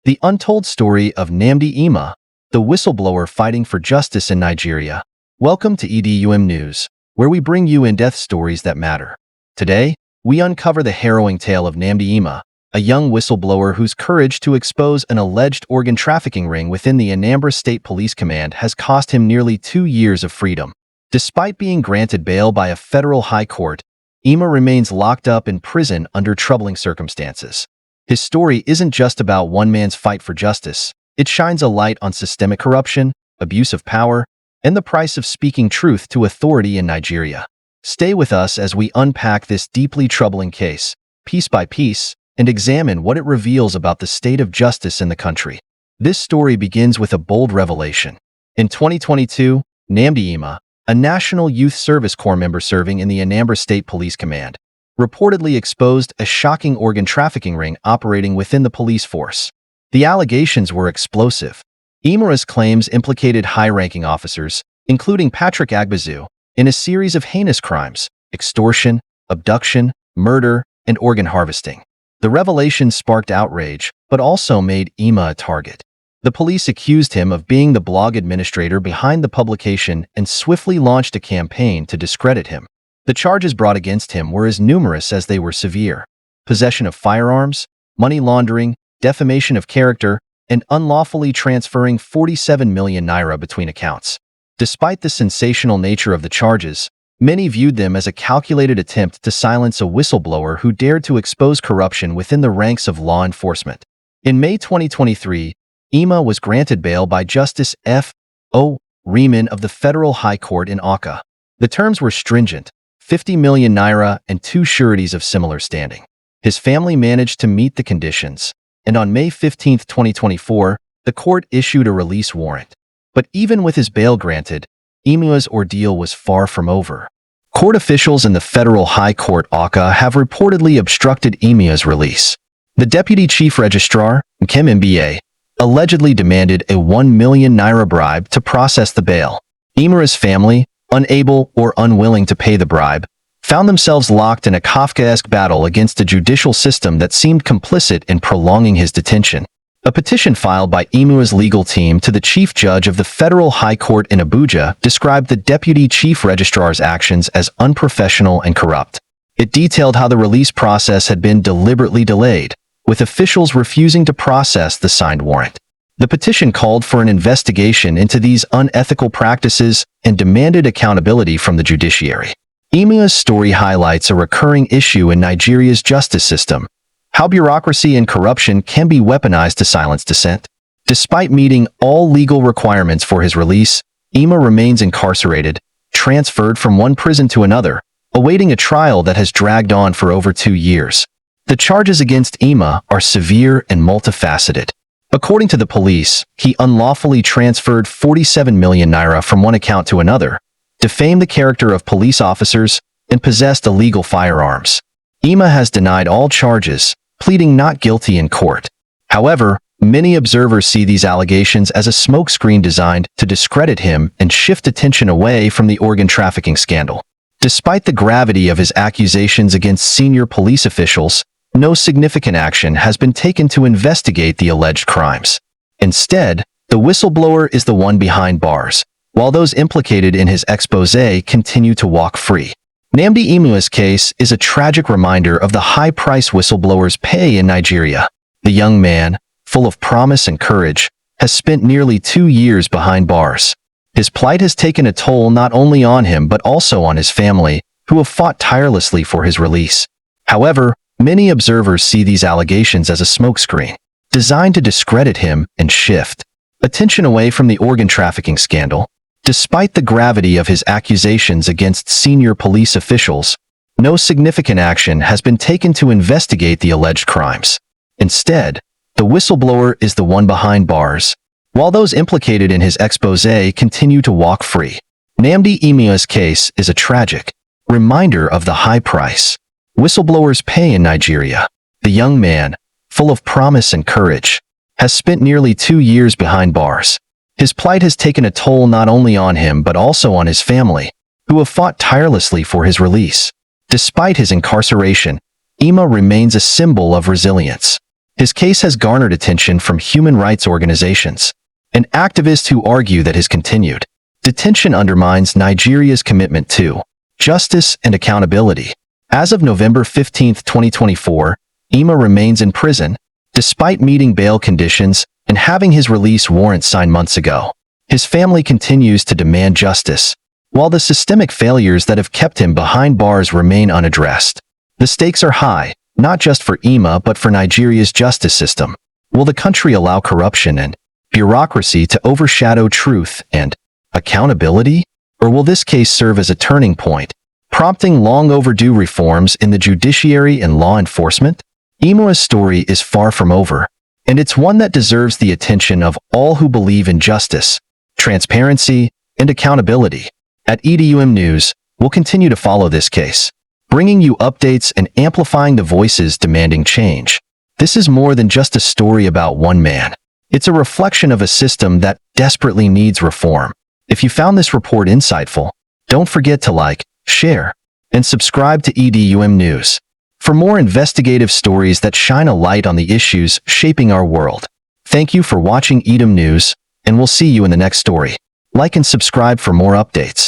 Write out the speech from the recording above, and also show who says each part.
Speaker 1: The untold story of Nnamdi Emeh, the whistleblower fighting for justice in Nigeria. Welcome to EDUM News, where we bring you in-depth stories that matter. Today, we uncover the harrowing tale of Nnamdi Emeh, a young whistleblower whose courage to expose an alleged organ trafficking ring within the Anambra State Police Command has cost him nearly 2 years of freedom. Despite being granted bail by a federal high court, Emeh remains locked up in prison under troubling circumstances. His story isn't just about one man's fight for justice. It shines a light on systemic corruption, abuse of power, and the price of speaking truth to authority in Nigeria. Stay with us as we unpack this deeply troubling case, piece by piece, and examine what it reveals about the state of justice in the country. This story begins with a bold revelation. In 2022, Nnamdi Emeh, a National Youth Service Corps member serving in the Anambra State Police Command, reportedly exposed a shocking organ trafficking ring operating within the police force. The allegations were explosive. Emeh's claims implicated high-ranking officers, including Patrick Agbazu, in a series of heinous crimes: extortion, abduction, murder, and organ harvesting. The revelations sparked outrage, but also made Emeh a target. The police accused him of being the blog administrator behind the publication and swiftly launched a campaign to discredit him. The charges brought against him were as numerous as they were severe: possession of firearms, money laundering, defamation of character, and unlawfully transferring 47 million naira between accounts. Despite the sensational nature of the charges, many viewed them as a calculated attempt to silence a whistleblower who dared to expose corruption within the ranks of law enforcement. In May 2023, Emeh was granted bail by Justice F.O. Riemann of the Federal High Court in Awka. The terms were stringent: 50 million naira and 2 sureties of similar standing. His family managed to meet the conditions, and on May 15, 2024, the court issued a release warrant. But even with his bail granted, Emeh's ordeal was far from over. Court officials in the Federal High Court Awka have reportedly obstructed Emeh's release. The Deputy Chief Registrar, Nnamdi, allegedly demanded a 1 million naira bribe to process the bail. Emeh's family, unable or unwilling to pay the bribe, found themselves locked in a Kafkaesque battle against a judicial system that seemed complicit in prolonging his detention. A petition filed by Emeh's legal team to the Chief Judge of the Federal High Court in Abuja described the Deputy Chief Registrar's actions as unprofessional and corrupt. It detailed how the release process had been deliberately delayed, with officials refusing to process the signed warrant. The petition called for an investigation into these unethical practices and demanded accountability from the judiciary. Emeh's story highlights a recurring issue in Nigeria's justice system: how bureaucracy and corruption can be weaponized to silence dissent. Despite meeting all legal requirements for his release, Emeh remains incarcerated, transferred from one prison to another, awaiting a trial that has dragged on for over 2 years. The charges against Emeh are severe and multifaceted. According to the police, he unlawfully transferred 47 million naira from one account to another, defamed the character of police officers, and possessed illegal firearms. Emeh has denied all charges, pleading not guilty in court. However, many observers see these allegations as a smokescreen designed to discredit him and shift attention away from the organ trafficking scandal. Despite the gravity of his accusations against senior police officials, no significant action has been taken to investigate the alleged crimes. Instead, the whistleblower is the one behind bars, while those implicated in his exposé continue to walk free. Nnamdi Emeh's case is a tragic reminder of the high price whistleblowers pay in Nigeria. The young man, full of promise and courage, has spent nearly 2 years behind bars. His plight has taken a toll not only on him but also on his family, who have fought tirelessly for his release. However, many observers see these allegations as a smokescreen, designed to discredit him and shift attention away from the organ trafficking scandal. Despite the gravity of his accusations against senior police officials, no significant action has been taken to investigate the alleged crimes. Instead, the whistleblower is the one behind bars, while those implicated in his exposé continue to walk free. Nnamdi Emeh's case is a tragic reminder of the high price whistleblowers pay in Nigeria. The young man, full of promise and courage, has spent nearly 2 years behind bars. His plight has taken a toll not only on him but also on his family, who have fought tirelessly for his release. Despite his incarceration, Emeh remains a symbol of resilience. His case has garnered attention from human rights organizations and activists who argue that his continued detention undermines Nigeria's commitment to justice and accountability. As of November 15, 2024, Emeh remains in prison, despite meeting bail conditions and having his release warrant signed months ago. His family continues to demand justice, while the systemic failures that have kept him behind bars remain unaddressed. The stakes are high, not just for Emeh but for Nigeria's justice system. Will the country allow corruption and bureaucracy to overshadow truth and accountability? Or will this case serve as a turning point, prompting long overdue reforms in the judiciary and law enforcement? Emeh's story is far from over, and it's one that deserves the attention of all who believe in justice, transparency, and accountability. At EDUM News, we'll continue to follow this case, bringing you updates and amplifying the voices demanding change. This is more than just a story about one man. It's a reflection of a system that desperately needs reform. If you found this report insightful, don't forget to like, share, and subscribe to EDUM News for more investigative stories that shine a light on the issues shaping our world. Thank you for watching EDUM News, and we'll see you in the next story. Like and subscribe for more updates.